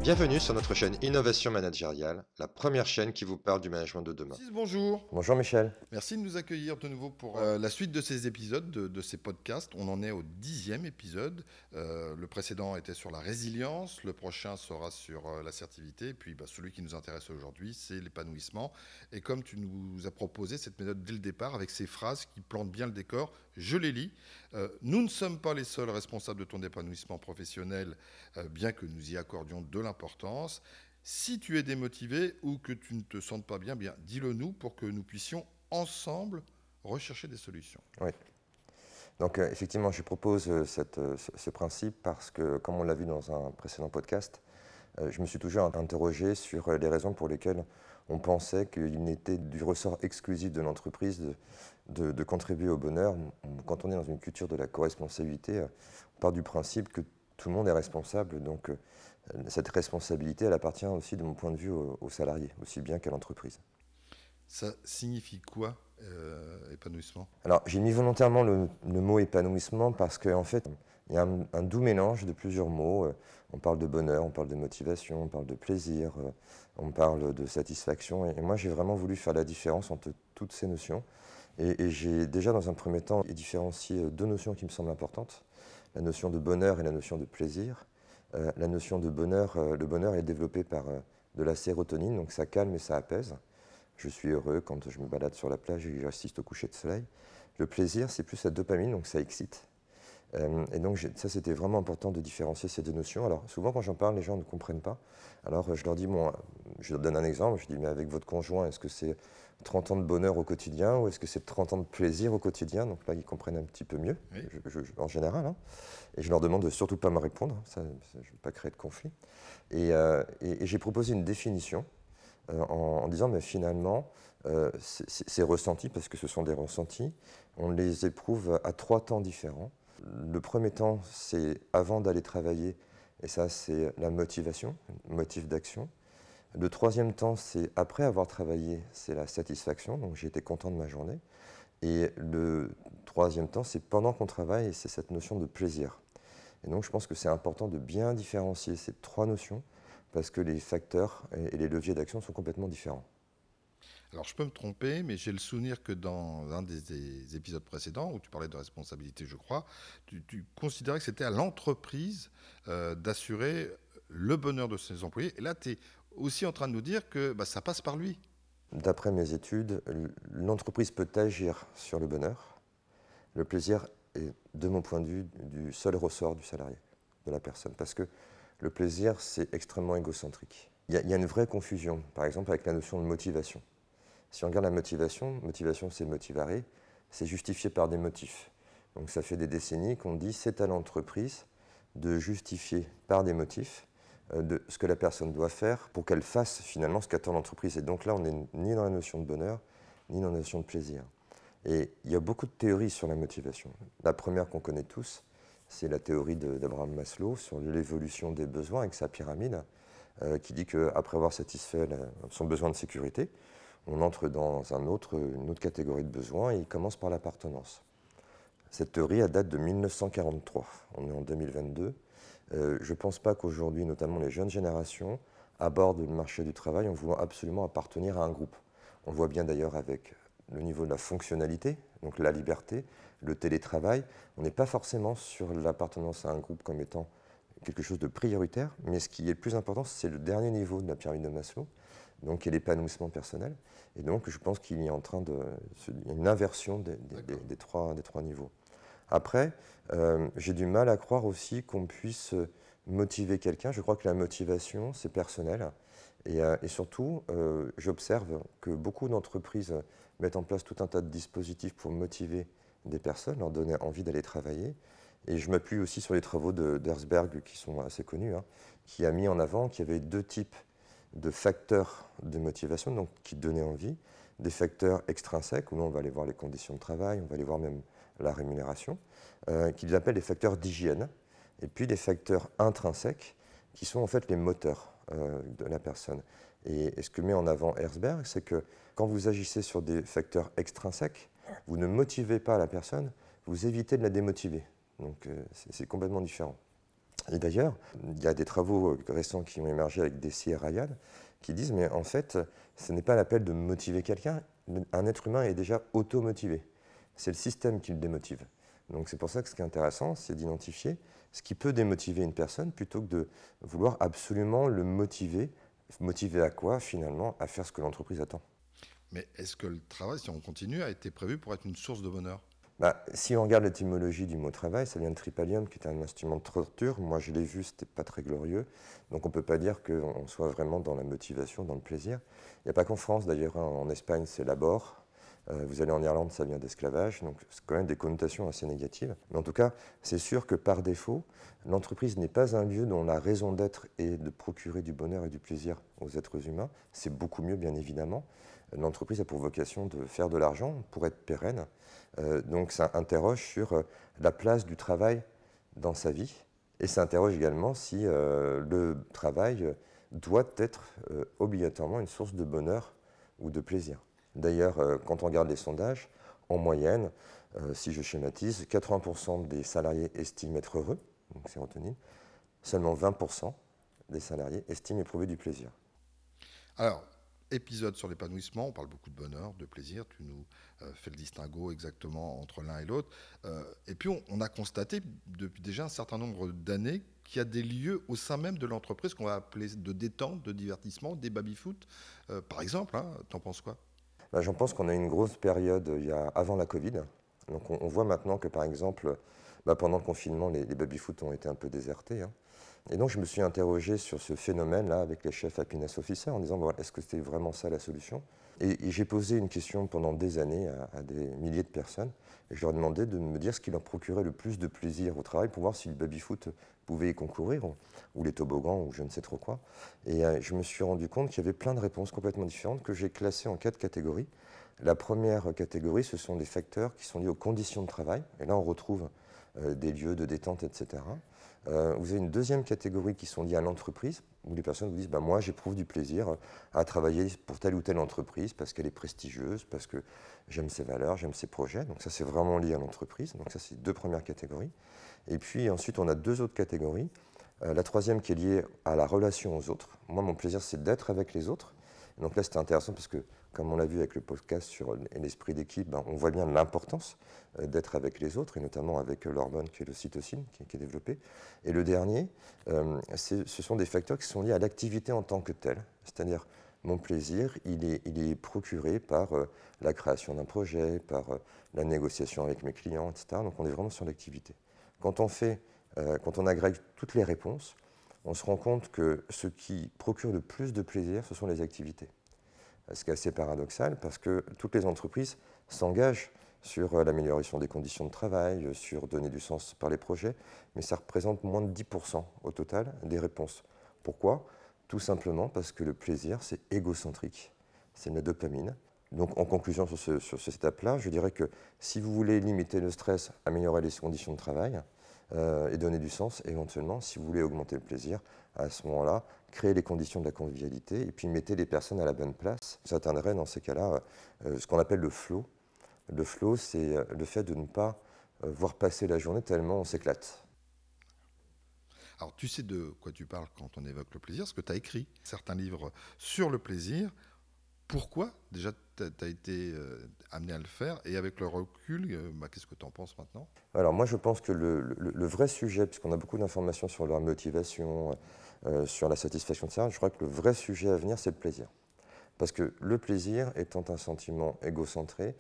Bienvenue sur notre chaîne Innovation Managériale, la première chaîne qui vous parle du management de demain. Bonjour, Bonjour Michel. merci de nous accueillir de nouveau pour la suite de ces épisodes, de ces podcasts. On en est au 10e épisode. Le précédent était sur la résilience, le prochain sera sur l'assertivité, et puis celui qui nous intéresse aujourd'hui, c'est l'épanouissement. Et comme tu nous as proposé cette méthode dès le départ, avec ces phrases qui plantent bien le décor, je les lis. Nous ne sommes pas les seuls responsables de ton épanouissement professionnel, bien que nous y accordions de l'importance. Si tu es démotivé ou que tu ne te sens pas bien, dis-le nous pour que nous puissions ensemble rechercher des solutions. Oui. Donc effectivement, je propose ce principe parce que, comme on l'a vu dans un précédent podcast, je me suis toujours interrogé sur les raisons pour lesquelles on pensait qu'il n'était du ressort exclusif de l'entreprise de contribuer au bonheur. Quand on est dans une culture de la co-responsabilité, on part du principe que tout le monde est responsable, donc cette responsabilité, elle appartient aussi, de mon point de vue, aux salariés, aussi bien qu'à l'entreprise. Ça signifie quoi, épanouissement ? Alors, j'ai mis volontairement le mot épanouissement parce qu'en fait, il y a un doux mélange de plusieurs mots. On parle de bonheur, on parle de motivation, on parle de plaisir, on parle de satisfaction. Et moi, j'ai vraiment voulu faire la différence entre toutes ces notions. Et j'ai déjà, dans un premier temps, différencié deux notions qui me semblent importantes. La notion de bonheur et la notion de plaisir. La notion de bonheur, le bonheur est développé par de la sérotonine, donc ça calme et ça apaise. Je suis heureux quand je me balade sur la plage et que j'assiste au coucher de soleil. Le plaisir, c'est plus la dopamine, donc ça excite. Et donc ça, c'était vraiment important de différencier ces deux notions. Alors souvent, quand j'en parle, les gens ne comprennent pas. Alors je leur dis, je leur donne un exemple, je dis, mais avec votre conjoint, est-ce que c'est 30 ans de bonheur au quotidien ou est-ce que c'est 30 ans de plaisir au quotidien? Donc là, ils comprennent un petit peu mieux, Oui. en général. Hein. Et je leur demande de surtout pas me répondre, ça, je ne veux pas créer de conflit. Et j'ai proposé une définition en disant, mais finalement, ces ressentis, parce que ce sont des ressentis, on les éprouve à 3 temps différents. Le premier temps, c'est avant d'aller travailler, et ça, c'est la motivation, motif d'action. Le troisième temps, c'est après avoir travaillé, c'est la satisfaction, donc j'ai été content de ma journée. Et le troisième temps, c'est pendant qu'on travaille, et c'est cette notion de plaisir. Et donc je pense que c'est important de bien différencier ces trois notions, parce que les facteurs et les leviers d'action sont complètement différents. Alors je peux me tromper, mais j'ai le souvenir que dans un des épisodes précédents, où tu parlais de responsabilité, je crois, tu considérais que c'était à l'entreprise d'assurer le bonheur de ses employés. Et là, tu es aussi en train de nous dire que ça passe par lui. D'après mes études, l'entreprise peut agir sur le bonheur. Le plaisir est, de mon point de vue, du seul ressort du salarié, de la personne. Parce que le plaisir, c'est extrêmement égocentrique. Il y a une vraie confusion, par exemple, avec la notion de motivation. Si on regarde la motivation c'est motivare, c'est justifié par des motifs. Donc ça fait des décennies qu'on dit c'est à l'entreprise de justifier par des motifs de ce que la personne doit faire pour qu'elle fasse finalement ce qu'attend l'entreprise. Et donc là, on n'est ni dans la notion de bonheur, ni dans la notion de plaisir. Et il y a beaucoup de théories sur la motivation. La première qu'on connaît tous, c'est la théorie d'Abraham Maslow sur l'évolution des besoins avec sa pyramide, qui dit qu'après avoir satisfait son besoin de sécurité, on entre dans une autre catégorie de besoins et il commence par l'appartenance. Cette théorie, elle date de 1943. On est en 2022. Je ne pense pas qu'aujourd'hui, notamment les jeunes générations, abordent le marché du travail en voulant absolument appartenir à un groupe. On le voit bien d'ailleurs avec le niveau de la fonctionnalité, donc la liberté, le télétravail. On n'est pas forcément sur l'appartenance à un groupe comme étant quelque chose de prioritaire, mais ce qui est le plus important, c'est le dernier niveau de la pyramide de Maslow, donc qui est l'épanouissement personnel. Et donc, je pense qu'il y a une inversion des trois niveaux. Après, j'ai du mal à croire aussi qu'on puisse motiver quelqu'un. Je crois que la motivation, c'est personnel. Et surtout, j'observe que beaucoup d'entreprises mettent en place tout un tas de dispositifs pour motiver des personnes, leur donner envie d'aller travailler. Et je m'appuie aussi sur les travaux d'Herzberg, qui sont assez connus, qui a mis en avant qu'il y avait deux types de facteurs de motivation, donc qui donnaient envie. Des facteurs extrinsèques, où là on va aller voir les conditions de travail, on va aller voir même la rémunération, qu'ils appellent les facteurs d'hygiène. Et puis des facteurs intrinsèques, qui sont en fait les moteurs de la personne. Et ce que met en avant Herzberg, c'est que quand vous agissez sur des facteurs extrinsèques, vous ne motivez pas la personne, vous évitez de la démotiver. Donc c'est complètement différent. Et d'ailleurs, il y a des travaux récents qui ont émergé avec Deci et Ryan qui disent, mais en fait, ce n'est pas l'appel de motiver quelqu'un, un être humain est déjà auto-motivé. C'est le système qui le démotive. Donc c'est pour ça que ce qui est intéressant, c'est d'identifier ce qui peut démotiver une personne plutôt que de vouloir absolument le motiver. Motiver à quoi, finalement? À faire ce que l'entreprise attend. Mais est-ce que le travail, si on continue, a été prévu pour être une source de bonheur? Si on regarde l'étymologie du mot travail, ça vient de tripalium, qui est un instrument de torture. Moi, je l'ai vu, c'était pas très glorieux. Donc, on ne peut pas dire qu'on soit vraiment dans la motivation, dans le plaisir. Il n'y a pas qu'en France, d'ailleurs. En Espagne, c'est labor. Vous allez en Irlande, ça vient d'esclavage. Donc, c'est quand même des connotations assez négatives. Mais en tout cas, c'est sûr que par défaut, l'entreprise n'est pas un lieu dont la raison d'être est de procurer du bonheur et du plaisir aux êtres humains. C'est beaucoup mieux, bien évidemment. L'entreprise a pour vocation de faire de l'argent pour être pérenne. Donc ça interroge sur la place du travail dans sa vie et ça interroge également si le travail doit être obligatoirement une source de bonheur ou de plaisir. D'ailleurs, quand on regarde les sondages, en moyenne, si je schématise, 80% des salariés estiment être heureux, donc c'est retenu, seulement 20% des salariés estiment éprouver du plaisir. Alors, épisode sur l'épanouissement, on parle beaucoup de bonheur, de plaisir, tu nous fais le distinguo exactement entre l'un et l'autre. Et puis on a constaté depuis déjà un certain nombre d'années qu'il y a des lieux au sein même de l'entreprise qu'on va appeler de détente, de divertissement, des baby-foot, par exemple. T'en penses quoi? J'en pense qu'on a eu une grosse période avant la Covid. Donc on voit maintenant que par exemple, pendant le confinement, les baby-foot ont été un peu désertés. Et donc je me suis interrogé sur ce phénomène-là avec les chefs happiness officers en disant est-ce que c'était vraiment ça la solution? Et j'ai posé une question pendant des années à des milliers de personnes et je leur demandais de me dire ce qui leur procurait le plus de plaisir au travail pour voir si le baby-foot pouvait y concourir ou les toboggans ou je ne sais trop quoi. Et je me suis rendu compte qu'il y avait plein de réponses complètement différentes que j'ai classées en 4 catégories. La première catégorie, ce sont des facteurs qui sont liés aux conditions de travail. Et là, on retrouve des lieux de détente, etc. Vous avez une deuxième catégorie qui sont liées à l'entreprise, où les personnes vous disent moi j'éprouve du plaisir à travailler pour telle ou telle entreprise parce qu'elle est prestigieuse, parce que j'aime ses valeurs, j'aime ses projets. Donc ça c'est vraiment lié à l'entreprise. Donc ça c'est les deux premières catégories. Et puis ensuite on a deux autres catégories. La troisième qui est liée à la relation aux autres. Moi mon plaisir c'est d'être avec les autres. Et donc là c'était intéressant parce que comme on l'a vu avec le podcast sur l'esprit d'équipe, on voit bien l'importance d'être avec les autres, et notamment avec l'hormone qui est l'ocytocine, qui est développée. Et le dernier, ce sont des facteurs qui sont liés à l'activité en tant que telle. C'est-à-dire, mon plaisir, il est procuré par la création d'un projet, par la négociation avec mes clients, etc. Donc on est vraiment sur l'activité. Quand on agrègue toutes les réponses, on se rend compte que ce qui procure le plus de plaisir, ce sont les activités. Ce qui est assez paradoxal parce que toutes les entreprises s'engagent sur l'amélioration des conditions de travail, sur donner du sens par les projets, mais ça représente moins de 10% au total des réponses. Pourquoi? Tout simplement parce que le plaisir, c'est égocentrique, c'est de la dopamine. Donc en conclusion sur cette étape-là, je dirais que si vous voulez limiter le stress, améliorer les conditions de travail et donner du sens, éventuellement, si vous voulez augmenter le plaisir, à ce moment-là, créer les conditions de la convivialité et puis mettez les personnes à la bonne place. Ça atteindrait dans ces cas-là ce qu'on appelle le flow. Le flow, c'est le fait de ne pas voir passer la journée tellement on s'éclate. Alors tu sais de quoi tu parles quand on évoque le plaisir, parce que tu as écrit certains livres sur le plaisir. Pourquoi déjà tu as été amené à le faire? Et avec le recul, qu'est-ce que tu en penses maintenant? Alors moi je pense que le vrai sujet, puisqu'on a beaucoup d'informations sur la motivation, sur la satisfaction de ça, je crois que le vrai sujet à venir c'est le plaisir. Parce que le plaisir étant un sentiment égocentré,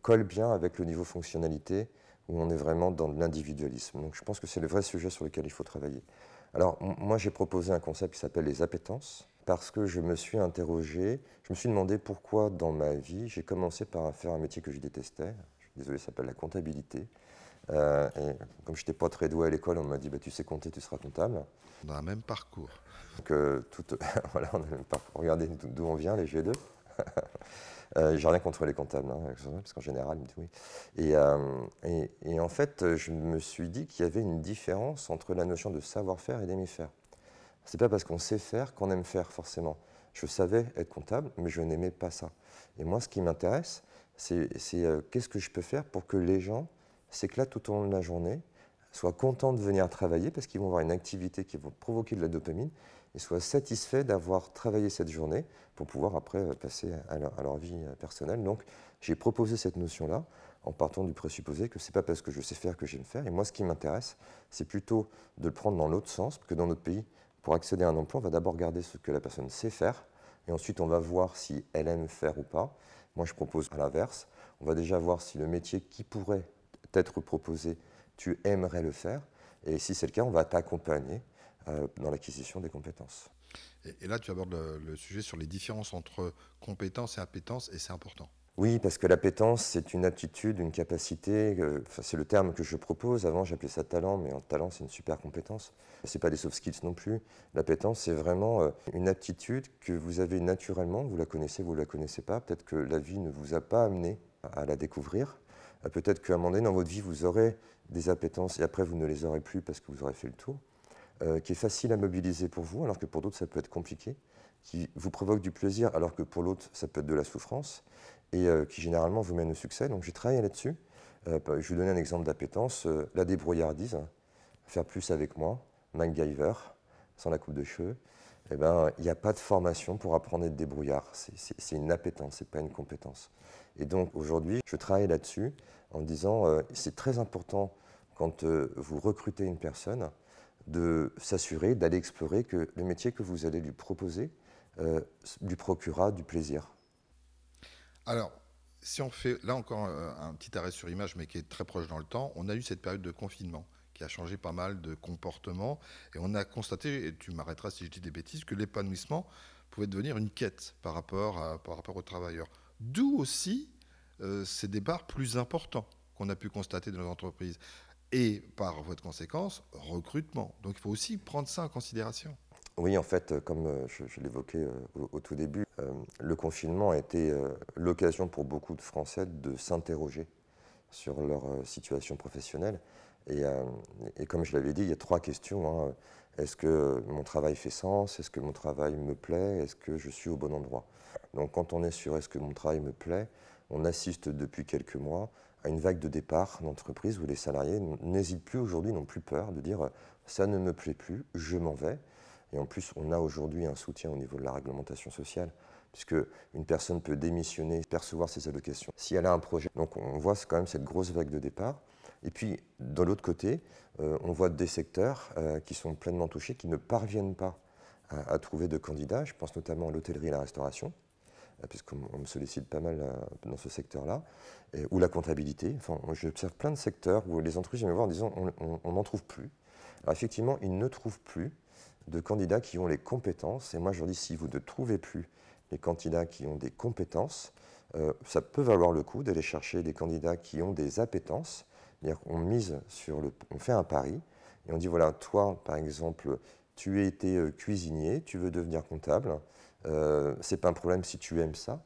colle bien avec le niveau fonctionnalité où on est vraiment dans de l'individualisme. Donc je pense que c'est le vrai sujet sur lequel il faut travailler. Alors moi j'ai proposé un concept qui s'appelle les appétences parce que je me suis interrogé, je me suis demandé pourquoi dans ma vie j'ai commencé par faire un métier que je détestais. Je suis désolé, ça s'appelle la comptabilité. Et comme je n'étais pas très doué à l'école, on m'a dit tu sais compter, tu seras comptable. On a un même parcours. Donc, voilà, on a le même parcours. Regardez d'où on vient, les G2. J'ai rien contre les comptables, parce qu'en général, ils me disent oui. Et en fait, je me suis dit qu'il y avait une différence entre la notion de savoir-faire et d'aimer faire. C'est pas parce qu'on sait faire qu'on aime faire, forcément. Je savais être comptable, mais je n'aimais pas ça. Et moi, ce qui m'intéresse, c'est qu'est-ce que je peux faire pour que les gens s'éclatent tout au long de la journée, soient contents de venir travailler parce qu'ils vont avoir une activité qui va provoquer de la dopamine et soient satisfaits d'avoir travaillé cette journée pour pouvoir après passer à leur vie personnelle. Donc j'ai proposé cette notion-là en partant du présupposé que ce n'est pas parce que je sais faire que j'aime faire. Et moi, ce qui m'intéresse, c'est plutôt de le prendre dans l'autre sens, parce que dans notre pays, pour accéder à un emploi, on va d'abord regarder ce que la personne sait faire, et ensuite on va voir si elle aime faire ou pas. Moi, je propose à l'inverse. On va déjà voir si le métier qui pourrait t'être proposé, tu aimerais le faire. Et si c'est le cas, on va t'accompagner dans l'acquisition des compétences. Et là, tu abordes le sujet sur les différences entre compétences et appétence, et c'est important. Oui, parce que l'appétence, c'est une aptitude, une capacité, c'est le terme que je propose. Avant, j'appelais ça talent, mais en talent, c'est une super compétence. Ce n'est pas des soft skills non plus. L'appétence, c'est vraiment une aptitude que vous avez naturellement, vous la connaissez, vous ne la connaissez pas. Peut-être que la vie ne vous a pas amené à la découvrir. Peut-être qu'à un moment donné, dans votre vie, vous aurez des appétences et après, vous ne les aurez plus parce que vous aurez fait le tour, qui est facile à mobiliser pour vous, alors que pour d'autres, ça peut être compliqué, qui vous provoque du plaisir, alors que pour l'autre, ça peut être de la souffrance, et qui généralement vous mène au succès. Donc j'ai travaillé là-dessus. Je vais vous donner un exemple d'appétence. La débrouillardise, faire plus avec moi, MacGyver, sans la coupe de cheveux. Eh ben, il n'y a pas de formation pour apprendre à être débrouillard. C'est une appétence, ce n'est pas une compétence. Et donc aujourd'hui, je travaille là-dessus en disant c'est très important quand vous recrutez une personne de s'assurer, d'aller explorer que le métier que vous allez lui proposer lui procurera du plaisir. Alors, si on fait là encore un petit arrêt sur image, mais qui est très proche dans le temps, on a eu cette période de confinement qui a changé pas mal de comportements, et on a constaté, et tu m'arrêteras si je dis des bêtises, que l'épanouissement pouvait devenir une quête par rapport aux travailleurs. D'où aussi ces départs plus importants qu'on a pu constater dans nos entreprises. Et par voie de conséquence, recrutement. Donc il faut aussi prendre ça en considération. Oui, en fait, comme je l'évoquais au tout début, le confinement a été l'occasion pour beaucoup de Français de s'interroger sur leur situation professionnelle. Et comme je l'avais dit, il y a 3 questions. Hein. Est-ce que mon travail fait sens? Est-ce que mon travail me plaît? Est-ce que je suis au bon endroit? Donc quand on est sur est-ce que mon travail me plaît, on assiste depuis quelques mois à une vague de départ d'entreprise où les salariés n'hésitent plus aujourd'hui, n'ont plus peur de dire ça ne me plaît plus, je m'en vais. Et en plus, on a aujourd'hui un soutien au niveau de la réglementation sociale, puisque une personne peut démissionner, percevoir ses allocations si elle a un projet. Donc on voit quand même cette grosse vague de départ. Et puis, de l'autre côté, on voit des secteurs qui sont pleinement touchés, qui ne parviennent pas à trouver de candidats. Je pense notamment à l'hôtellerie et la restauration, puisqu'on me sollicite pas mal dans ce secteur-là, ou la comptabilité. Enfin, j'observe plein de secteurs où les entreprises viennent me voir en disant on n'en trouve plus. Alors effectivement, ils ne trouvent plus de candidats qui ont les compétences. Et moi, je leur dis, si vous ne trouvez plus les candidats qui ont des compétences, ça peut valoir le coup d'aller chercher des candidats qui ont des appétences. C'est-à-dire qu'on mise on fait un pari et on dit, voilà, toi, par exemple, tu as été cuisinier, tu veux devenir comptable, c'est pas un problème si tu aimes ça.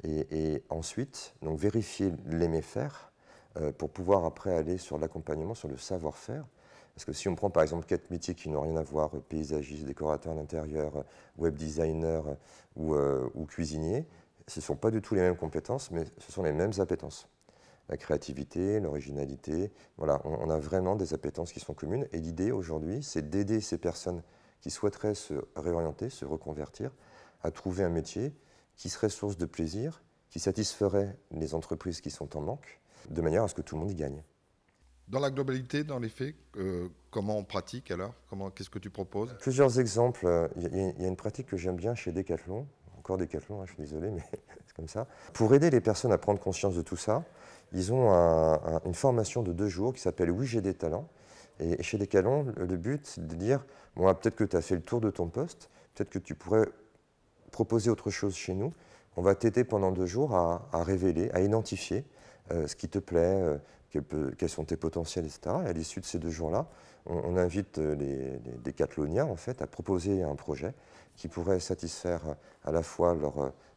Et ensuite, donc, vérifier l'aimer faire pour pouvoir après aller sur l'accompagnement, sur le savoir-faire. Parce que si on prend par exemple 4 métiers qui n'ont rien à voir, paysagiste, décorateur d'intérieur, web designer ou cuisinier, ce ne sont pas du tout les mêmes compétences, mais ce sont les mêmes appétences. La créativité, l'originalité, voilà, on a vraiment des appétences qui sont communes. Et l'idée aujourd'hui, c'est d'aider ces personnes qui souhaiteraient se réorienter, se reconvertir, à trouver un métier qui serait source de plaisir, qui satisferait les entreprises qui sont en manque, de manière à ce que tout le monde y gagne. Dans la globalité, dans les faits, comment on pratique alors? Qu'est-ce que tu proposes? Plusieurs exemples. Il y a une pratique que j'aime bien chez Decathlon, encore Decathlon, hein, je suis désolé, mais c'est comme ça. Pour aider les personnes à prendre conscience de tout ça, ils ont une formation de 2 jours qui s'appelle Oui, j'ai des talents. Et chez Decathlon, le but, c'est de dire, bon, peut-être que tu as fait le tour de ton poste, peut-être que tu pourrais proposer autre chose chez nous. On va t'aider pendant 2 jours à révéler, à identifier ce qui te plaît, quels sont tes potentiels, etc. Et à l'issue de ces 2 jours-là, on invite les décathloniens en fait, à proposer un projet qui pourrait satisfaire à la fois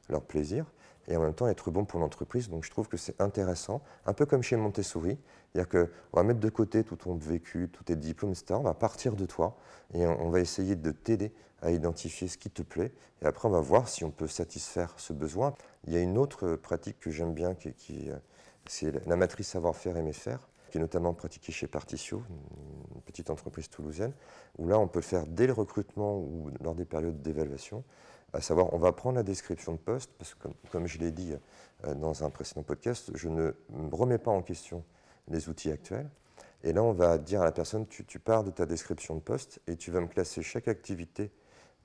leur plaisir et en même temps être bon pour l'entreprise. Donc je trouve que c'est intéressant, un peu comme chez Montessori, c'est-à-dire qu'on va mettre de côté tout ton vécu, tous tes diplômes, etc. On va partir de toi et on va essayer de t'aider à identifier ce qui te plaît et après on va voir si on peut satisfaire ce besoin. Il y a une autre pratique que j'aime bien c'est la matrice savoir-faire aimer faire, qui est notamment pratiquée chez Particio, petite entreprise toulousaine, où là, on peut le faire dès le recrutement ou lors des périodes d'évaluation, à savoir, on va prendre la description de poste, parce que comme je l'ai dit dans un précédent podcast, je ne remets pas en question les outils actuels. Et là, on va dire à la personne, tu pars de ta description de poste et tu vas me classer chaque activité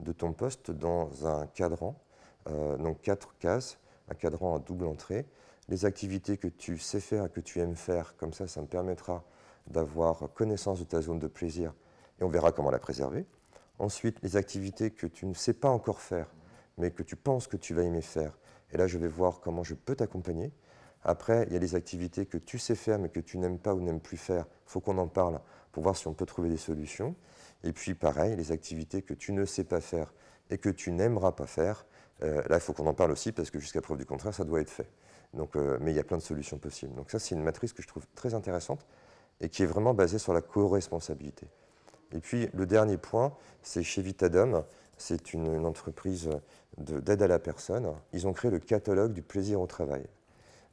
de ton poste dans un cadran, donc 4 cases, un cadran à double entrée. Les activités que tu sais faire et que tu aimes faire, comme ça me permettra d'avoir connaissance de ta zone de plaisir et on verra comment la préserver. Ensuite, les activités que tu ne sais pas encore faire, mais que tu penses que tu vas aimer faire. Et là, je vais voir comment je peux t'accompagner. Après, il y a les activités que tu sais faire, mais que tu n'aimes pas ou n'aimes plus faire. Il faut qu'on en parle pour voir si on peut trouver des solutions. Et puis, pareil, les activités que tu ne sais pas faire et que tu n'aimeras pas faire. Là, il faut qu'on en parle aussi, parce que jusqu'à preuve du contraire, ça doit être fait. Donc, mais il y a plein de solutions possibles. Donc ça, c'est une matrice que je trouve très intéressante et qui est vraiment basée sur la co-responsabilité. Et puis, le dernier point, c'est chez Vitadom. C'est une entreprise d'aide à la personne. Ils ont créé le catalogue du plaisir au travail.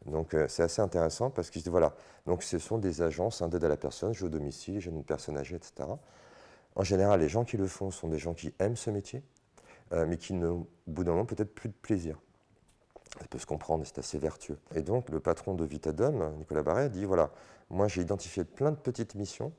Donc, c'est assez intéressant parce qu'ils disent, voilà, donc ce sont des agences d'aide à la personne, jeu au domicile, jeunes personnes âgées, etc. En général, les gens qui le font sont des gens qui aiment ce métier, mais qui n'ont, au bout d'un moment, peut-être plus de plaisir. Ça peut se comprendre, c'est assez vertueux. Et donc, le patron de Vitadom, Nicolas Barret, dit, voilà, moi j'ai identifié plein de petites missions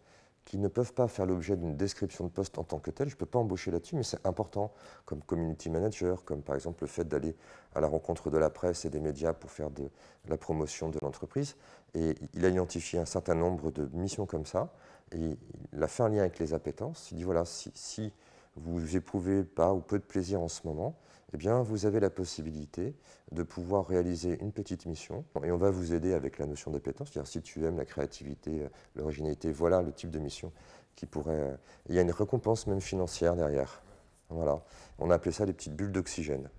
qui ne peuvent pas faire l'objet d'une description de poste en tant que telle. Je ne peux pas embaucher là-dessus, mais c'est important, comme community manager, comme par exemple le fait d'aller à la rencontre de la presse et des médias pour faire de la promotion de l'entreprise. Et il a identifié un certain nombre de missions comme ça, et il a fait un lien avec les appétences. Il dit, voilà, si vous éprouvez pas ou peu de plaisir en ce moment, eh bien, vous avez la possibilité de pouvoir réaliser une petite mission et on va vous aider avec la notion d'appétence. C'est-à-dire, si tu aimes la créativité, l'originalité, voilà le type de mission qui pourrait. Il y a une récompense même financière derrière. Voilà. On a appelé ça les petites bulles d'oxygène.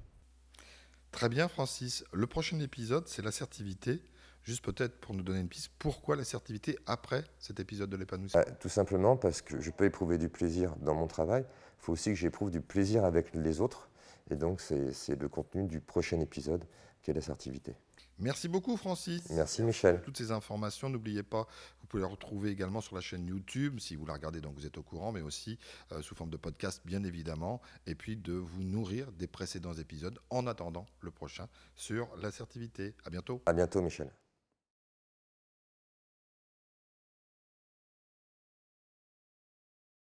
Très bien, Francis. Le prochain épisode, c'est l'assertivité. Juste peut-être pour nous donner une piste, pourquoi l'assertivité après cet épisode de l'épanouissement? Tout simplement parce que je peux éprouver du plaisir dans mon travail. Il faut aussi que j'éprouve du plaisir avec les autres. Et donc, c'est le contenu du prochain épisode qui est l'assertivité. Merci beaucoup, Francis. Merci, Michel. Toutes ces informations, n'oubliez pas, vous pouvez les retrouver également sur la chaîne YouTube, si vous la regardez, donc vous êtes au courant, mais aussi sous forme de podcast, bien évidemment, et puis de vous nourrir des précédents épisodes en attendant le prochain sur l'assertivité. À bientôt. À bientôt, Michel.